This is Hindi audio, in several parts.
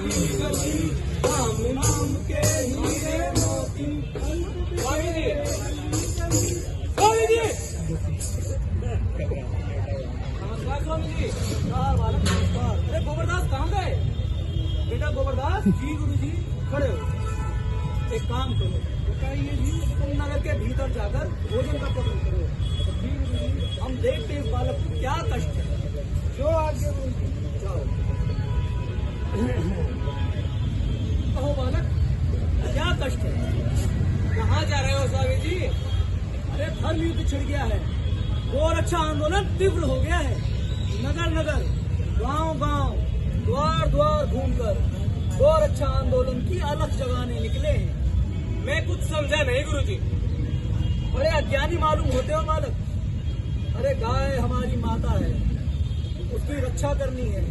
राम नाम के हीरे मोती। स्वामी जी, स्वामी जी, नमस्कार स्वामी जी। नमस्कार बालक, नमस्कार। अरे गोबरदास कहाँ गए? बेटा गोबरदास जी। गुरु जी खड़े हो। एक काम करो, बताइए जी, तुम नगर के भीतर जाकर भोजन का प्रबंध करो। जी गुरु जी, हम देखते हैं इस बालक को क्या कष्ट है। जो आगे जाओ। कहो बालक, क्या कष्ट है? कहाँ जा रहे हो स्वामी जी? अरे धर्म युद्ध छिड़ गया है, गोरक्षा आंदोलन तीव्र हो गया है। नगर नगर, गांव गांव, द्वार द्वार घूमकर गोरक्षा आंदोलन की अलख जगाने निकले हैं। मैं कुछ समझा नहीं गुरुजी। बड़े अज्ञानी मालूम होते हो बालक। अरे गाय हमारी माता है, उसकी रक्षा करनी है,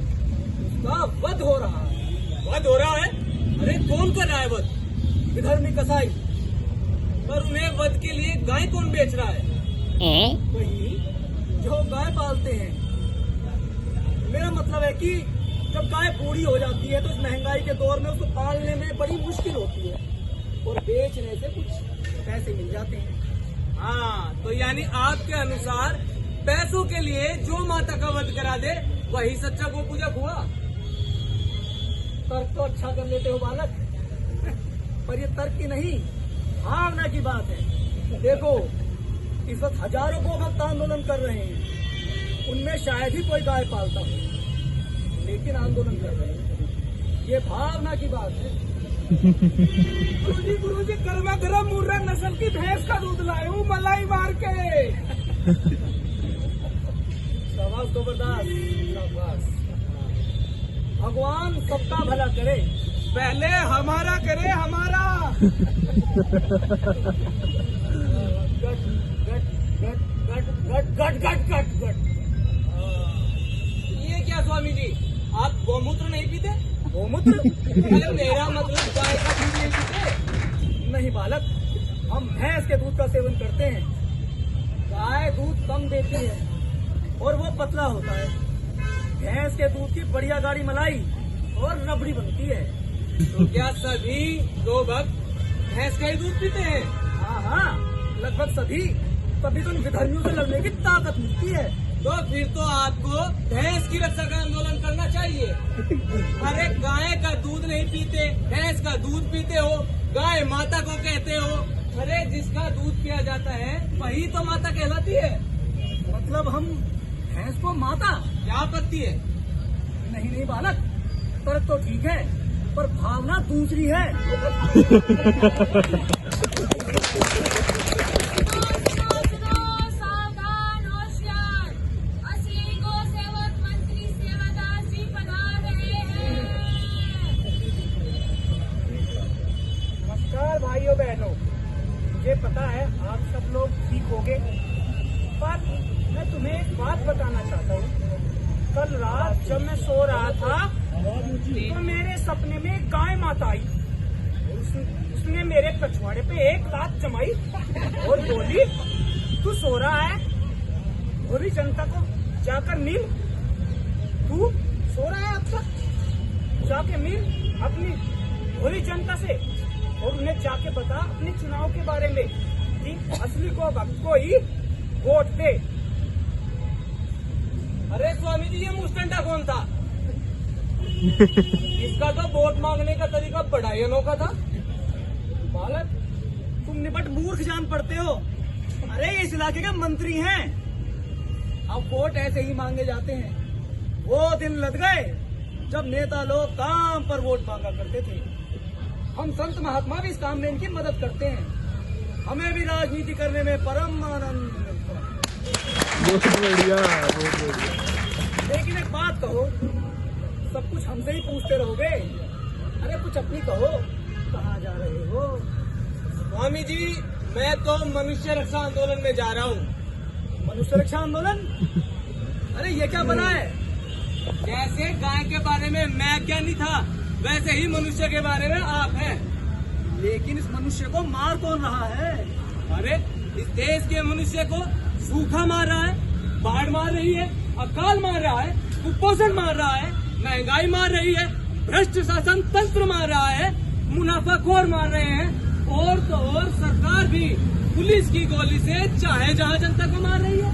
उसका वध हो रहा है। वध हो रहा है? अरे कौन कर रहा है वध? विधर्मी कसाई। पर उन्हें वध के लिए गाय कौन बेच रहा है? वही जो गाय पालते हैं। मेरा मतलब है कि जब गाय बूढ़ी हो जाती है तो इस महंगाई के दौर में उसको पालने में बड़ी मुश्किल होती है और बेचने से कुछ पैसे मिल जाते हैं। हाँ, तो यानी आपके अनुसार पैसों के लिए जो माता का वध करा दे वही सच्चा गो पूजक हुआ। तर्क तो अच्छा कर लेते हो बालक, पर ये तर्क की नहीं, भावना की बात है। देखो, इस वक्त हजारों गो भक्त आंदोलन कर रहे हैं, उनमें शायद ही कोई गाय पालता हो, लेकिन आंदोलन कर रहे हैं। ये भावना की बात है। गुरुजी गर्मा गर्म मुर्रा नस्ल की भैंस का दूध लाए हूँ मलाई मार के। शाबाश गोबरदास, शाबाश। भगवान सबका भला करे, पहले हमारा करे, हमारा। गट गट गट गट गट गट गट गट गट। ये क्या स्वामी जी, आप गौमूत्र नहीं पीते? गोमूत्र? अरे मेरा मतलब गाय का दूध नहीं पीते? नहीं बालक, हम भैंस के दूध का सेवन करते हैं। गाय दूध कम देती है और वो पतला होता है। भैंस के दूध की बढ़िया गाढ़ी मलाई और रबड़ी बनती है। तो क्या सभी दो भक्त भैंस का ही दूध पीते हैं? हाँ हाँ, लगभग सभी। तभी तो इन विधर्मियों से लड़ने की ताकत मिलती है। तो फिर तो आपको भैंस की रक्षा का आंदोलन करना चाहिए। अरे गाय का दूध नहीं पीते, भैंस का दूध पीते हो, गाय माता को कहते हो। अरे जिसका दूध पिया जाता है वही तो माता कहलाती है। मतलब हम भैंस को माता? क्या आपत्ति है? नहीं नहीं बालक, तर्क तो ठीक है, पर भावना दूसरी है। सावधान होशियार, असली गो सेवक मंत्री सेवादास जी पधार रहे हैं। नमस्कार भाइयों बहनों, मुझे पता है आप सब लोग ठीक होंगे, पर मैं तुम्हें एक बात बताना चाहता हूँ। कल रात जब मैं सो रहा था तो मेरे सपने में गाय माता आई। उसने मेरे कछुआड़े पे एक लात जमाई और बोली, तू सो रहा है, भोली जनता को जाकर मिल। तू सो रहा है अब तक, जाके मिल अपनी भोली जनता से और उन्हें जाके बता अपने चुनाव के बारे में कि असली को भक्त को ही वोट दे। अरे स्वामी जी, ये मुस्टंडा कौन था? इसका तो वोट मांगने का तरीका बड़ा ही अनोखा था। बालक, तुम निपट मूर्ख जान पड़ते हो। अरे इस इलाके के मंत्री हैं, अब वोट ऐसे ही मांगे जाते हैं। वो दिन लग गए जब नेता लोग काम पर वोट मांगा करते थे। हम संत महात्मा भी इस काम में इनकी मदद करते हैं। हमें भी राजनीति करने में परम आनंद मिलता है। बहुत बढ़िया, बहुत बढ़िया। लेकिन एक बात कहो, सब कुछ हमसे ही पूछते रहोगे? अरे कुछ अपनी कहो, कहाँ जा रहे हो? स्वामी जी, मैं तो मनुष्य रक्षा आंदोलन में जा रहा हूँ। मनुष्य रक्षा आंदोलन? अरे ये क्या बना है? जैसे गाय के बारे में मैं ज्ञानी था, वैसे ही मनुष्य के बारे में आप हैं। लेकिन इस मनुष्य को मार कौन रहा है? अरे इस देश के मनुष्य को सूखा मार रहा है, बाढ़ मार रही है, अकाल मार रहा है, कुपोषण मार रहा है, महंगाई मार रही है। भ्रष्ट शासन तंत्र मार रहा है, मुनाफाखोर मार रहे हैं, और तो और सरकार भी पुलिस की गोली से चाहे जहां जनता को मार रही है।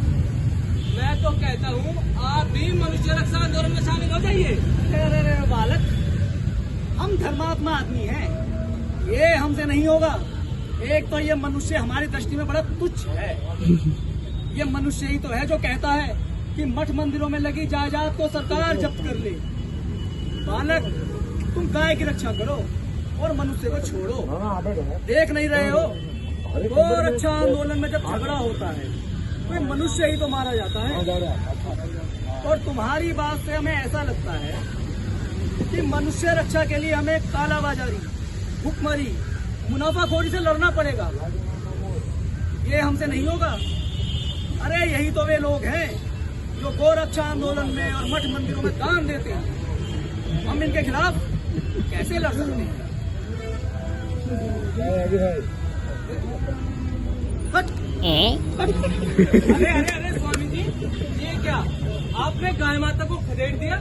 मैं तो कहता हूँ आप भी मनुष्य रक्षा आंदोलन में शामिल हो जाइए। अरे बालक, हम धर्मात्मा आदमी हैं, ये हमसे नहीं होगा। एक तो ये मनुष्य हमारी दृष्टि में बड़ा तुच्छ है। ये मनुष्य ही तो है जो कहता है कि मठ मंदिरों में लगी जायदाद को सरकार जब्त कर ले। बालक, तुम गाय की रक्षा करो और मनुष्य को छोड़ो। देख नहीं रहे हो, गौ रक्षा आंदोलन में जब झगड़ा होता है तो मनुष्य ही तो मारा जाता है। और तुम्हारी बात से हमें ऐसा लगता है कि मनुष्य रक्षा के लिए हमें कालाबाजारी, भुखमरी, मुनाफाखोरी से लड़ना पड़ेगा। ये हमसे नहीं होगा। अरे यही तो वे लोग हैं जो गौ रक्षा आंदोलन में और मठ मंदिरों में दान देते हैं। हम इनके खिलाफ कैसे लड़ सकते हैं? अरे अरे अरे स्वामी जी, ये क्या आपने गाय माता को खदेड़ दिया?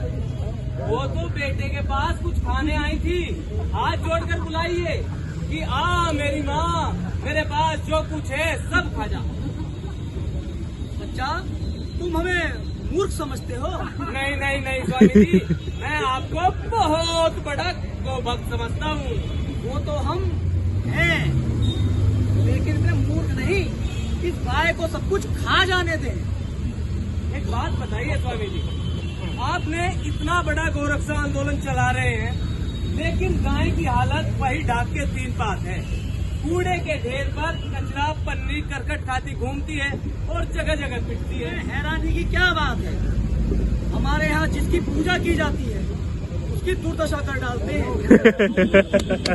वो तो बेटे के पास कुछ खाने आई थी, हाथ जोड़कर बुलाइए कि आ मेरी माँ, मेरे पास जो कुछ है सब खा जा। बच्चा, तुम हमें मूर्ख समझते हो? नहीं नहीं नहीं स्वामी जी, मैं आपको बहुत बड़ा गौभक्त समझता हूँ। वो तो हम हैं, लेकिन इतने मूर्ख नहीं। इस गाय को सब कुछ खा जाने दें। एक बात बताइए स्वामी जी, आपने इतना बड़ा गौरक्षा आंदोलन चला रहे हैं, लेकिन गाय की हालत वही ढाक के 3 पात है। कूड़े के ढेर पर कचरा, पन्नी, करकट खाती घूमती है और जगह जगह पिटती है। हैरानी की क्या बात है? हमारे यहाँ जिसकी पूजा की जाती है उसकी दुर्दशा कर डालते हैं।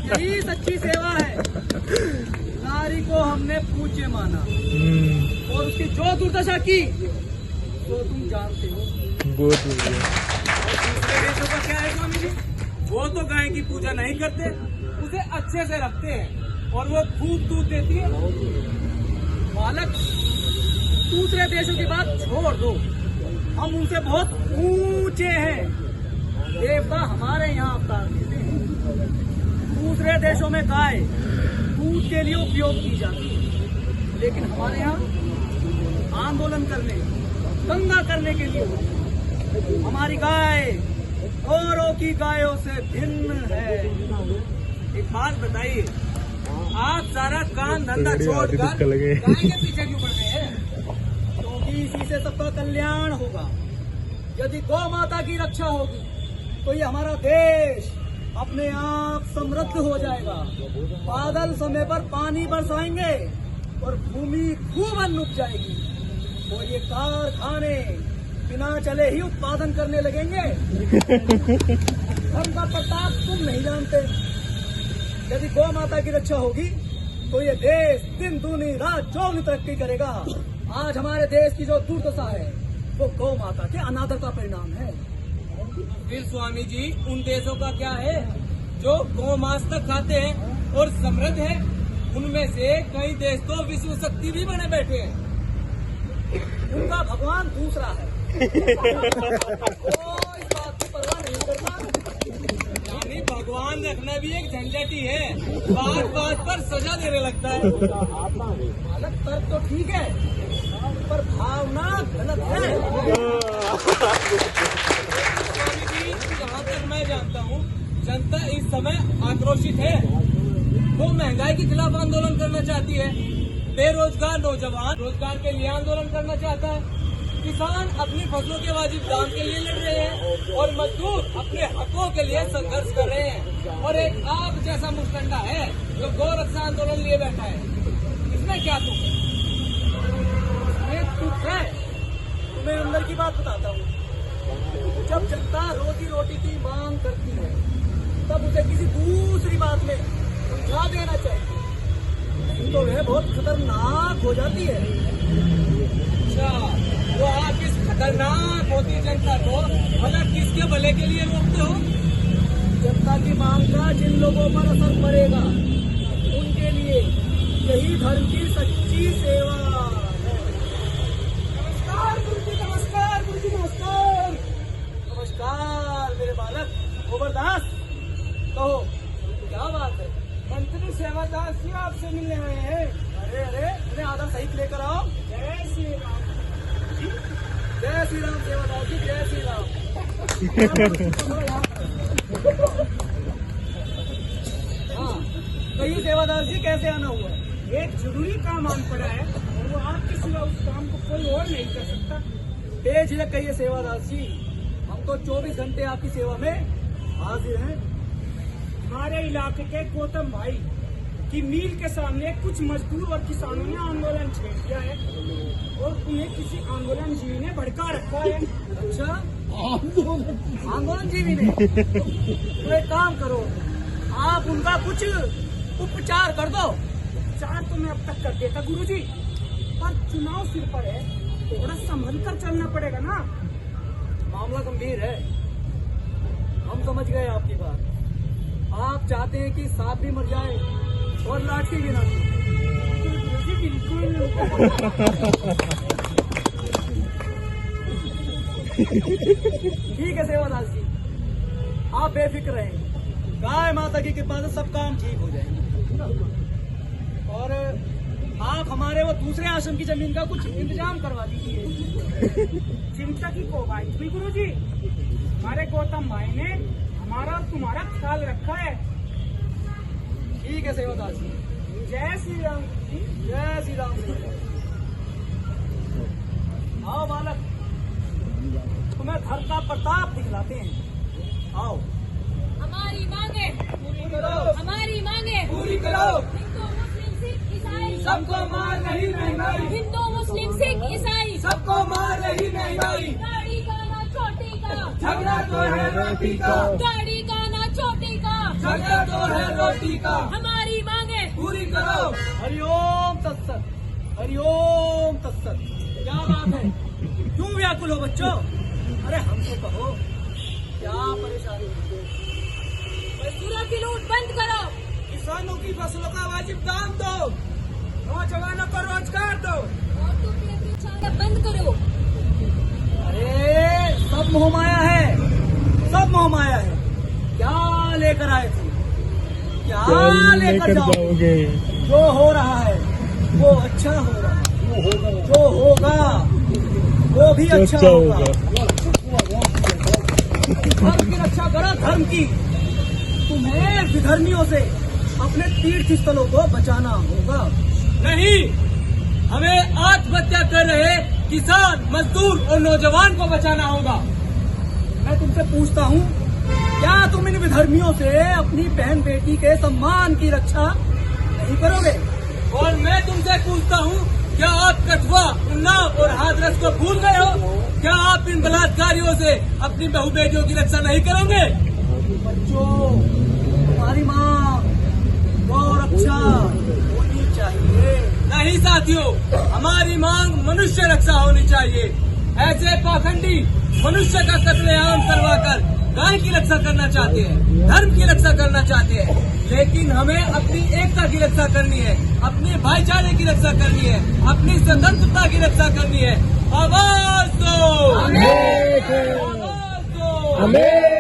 यही सच्ची सेवा है। नारी को हमने पूज्य माना और उसकी जो दुर्दशा की तो तुम जानते हो। बहुत बढ़िया। और दूसरे देशों का क्या है स्वामी जी? वो तो गाय की पूजा नहीं करते, उसे अच्छे से रखते हैं और वो खूब दूध देती है। बालक, दूसरे देशों की बात छोड़ दो, हम उनसे बहुत ऊंचे हैं। देवता हमारे यहाँ अवतार लेते हैं। दूसरे देशों में गाय दूध के लिए उपयोग की जाती है, लेकिन हमारे यहाँ आंदोलन करने, दंगा करने के लिए होती है। हमारी गाय औरों की गायों से भिन्न है। एक बात बताइए, आप सारा काम धंधा थोड़ी छोड़कर आदत लगे। गाय के पीछे क्यों पड़ रहे हैं? क्योंकि इसी से सबका कल्याण होगा। यदि गौ माता की रक्षा होगी तो ये हमारा देश अपने आप समृद्ध हो जाएगा। बादल समय पर पानी बरसाएंगे और भूमि खूब अन्न उग जाएगी। और ये कारखाने बिना चले ही उत्पादन करने लगेंगे। धर्म का प्रताप तुम नहीं जानते। यदि गौ माता की रक्षा होगी तो ये देश दिन दूनी रात चौगुनी तरक्की करेगा। आज हमारे देश की जो दुर्दशा है वो गौ माता के अनादर का परिणाम है। फिर स्वामी जी, उन देशों का क्या है जो गौमांस तक खाते हैं और समृद्ध है? उनमें से कई देश तो विश्व शक्ति भी बने बैठे हैं। उनका भगवान दूसरा है। वो इस बात की परवाह नहीं करता। यानी भगवान रखना भी एक झंझट ही है, बात बात पर सजा देने लगता है। अलग तर्क तो ठीक है, पर भावना गलत है। स्वामी जी, जहाँ तक मैं जानता हूँ, जनता इस समय आक्रोशित है। वो महंगाई के खिलाफ आंदोलन करना चाहती है, बेरोजगार नौजवान रोजगार के लिए आंदोलन करना चाहता है, किसान अपनी फसलों के वाजिब दाम के लिए लड़ रहे हैं और मजदूर अपने हकों के लिए संघर्ष कर रहे हैं। और एक आप जैसा मुस्टंडा है जो गौ रक्षा आंदोलन लिए बैठा है। इसमें क्या तुम ये दुख है। तुम्हें अंदर की बात बताता हूँ। जब जनता रोजी रोटी की मांग करती है तब उसे किसी दूसरी बात में समझा देना चाहिए, नहीं तो वह बहुत खतरनाक हो जाती है। अच्छा, तो आप इस खतरनाक होती जनता को भला किसके भले के लिए रोकते हो? जनता की मांग का जिन लोगों पर असर पड़ेगा उनके लिए यही धर्म की सच्ची सेवा है। नमस्कार गुरु जी, नमस्कार गुरु जी, नमस्कार। नमस्कार मेरे बालक गोबरदास। कहिए सेवादार जी कैसे आना हुआ? एक जरूरी काम आन पड़ा है और वो आपके सिवा उस काम को कोई और नहीं कर सकता। बेझिझक कहिए सेवादार जी, हम तो 24 घंटे आपकी सेवा में हाजिर हैं। हमारे इलाके के गौतम भाई की मील के सामने कुछ मजदूर और किसानों ने आंदोलन छेड़ दिया है और उन्हें किसी आंदोलन जीवी ने भड़का रखा है। अच्छा, आंदोलन जीवी ने? तो एक काम करो, आप उनका कुछ उपचार कर दो। उपचार तो मैं अब तक कर देता गुरुजी, पर चुनाव सिर पर है, थोड़ा संभल कर चलना पड़ेगा ना। मामला गंभीर है, हम समझ गए आपकी बात। आप चाहते हैं कि सांप भी मर जाए और लाठी भी ना टूटे। गुरुजी बिल्कुल। ठीक है सेवादास जी, आप बेफिक्र रहें, गाय माता की कृपा से सब काम ठीक हो जाएंगे। और आप हमारे वो दूसरे आश्रम की जमीन का कुछ इंतजाम करवा दीजिए। चिंता की को बात नहीं गुरुजी, हमारे गौतम भाई ने हमारा और तुम्हारा ख्याल रखा है। ठीक है सेवादास जी, जय श्री राम जी। जय श्री राम। आओ बालक, तुम्हें घर का प्रताप दिखलाते हैं। आओ। हमारी मांगे पूरी करो, हमारी मांगे पूरी करो। हिंदू मुस्लिम सिख ईसाई सबको मार रही महंगाई, हिंदू मुस्लिम सिख ईसाई सबको मार रही महंगाई। गाड़ी का ना छोटी का, झगड़ा तो है रोटी का, गाड़ी का ना छोटी का, झगड़ा तो है रोटी का। हमारी मांगे पूरी करो। हरिओम तत्सत, हरिओम तत्सत। क्या बात है, क्यों व्याकुल हो बच्चों? अरे हमको कहो, क्या परेशानी है? मजदूरों की लूट बंद करो, किसानों की फसलों का वाजिब दाम दो, नौजवानों को रोजगार दो। और तुम पीछा बंद करो। अरे सब मोहमाया है, सब मोहमाया है। क्या लेकर आए थे, क्या लेकर जाओगे? जो हो रहा है वो अच्छा हो रहा है, जो होगा वो भी अच्छा होगा। धर्म की रक्षा करो, धर्म की। तुम्हें विधर्मियों से अपने तीर्थ स्थलों को बचाना होगा। नहीं, हमें आत्महत्या कर रहे किसान, मजदूर और नौजवान को बचाना होगा। मैं तुमसे पूछता हूँ, क्या तुम इन विधर्मियों से अपनी बहन बेटी के सम्मान की रक्षा नहीं करोगे? और मैं तुमसे पूछता हूँ, क्या आप कठुआ, उन्नाव और हाथरस को भूल गए हो? क्या आप इन बलात्कारियों से अपनी बहू बेटियों की रक्षा नहीं करोगे? बच्चों, तुम्हारी माँ गौ रक्षा होनी चाहिए। नहीं साथियों, हमारी मांग मनुष्य रक्षा होनी चाहिए। ऐसे पाखंडी मनुष्य का कत्लेआम करवाकर गाय की रक्षा करना चाहते हैं, धर्म की रक्षा करना चाहते हैं, लेकिन हमें अपनी एकता की रक्षा करनी है, अपने भाईचारे की रक्षा करनी है, अपनी स्वतंत्रता की रक्षा करनी है। आवाज दो, आवाज दो, आवाज दो।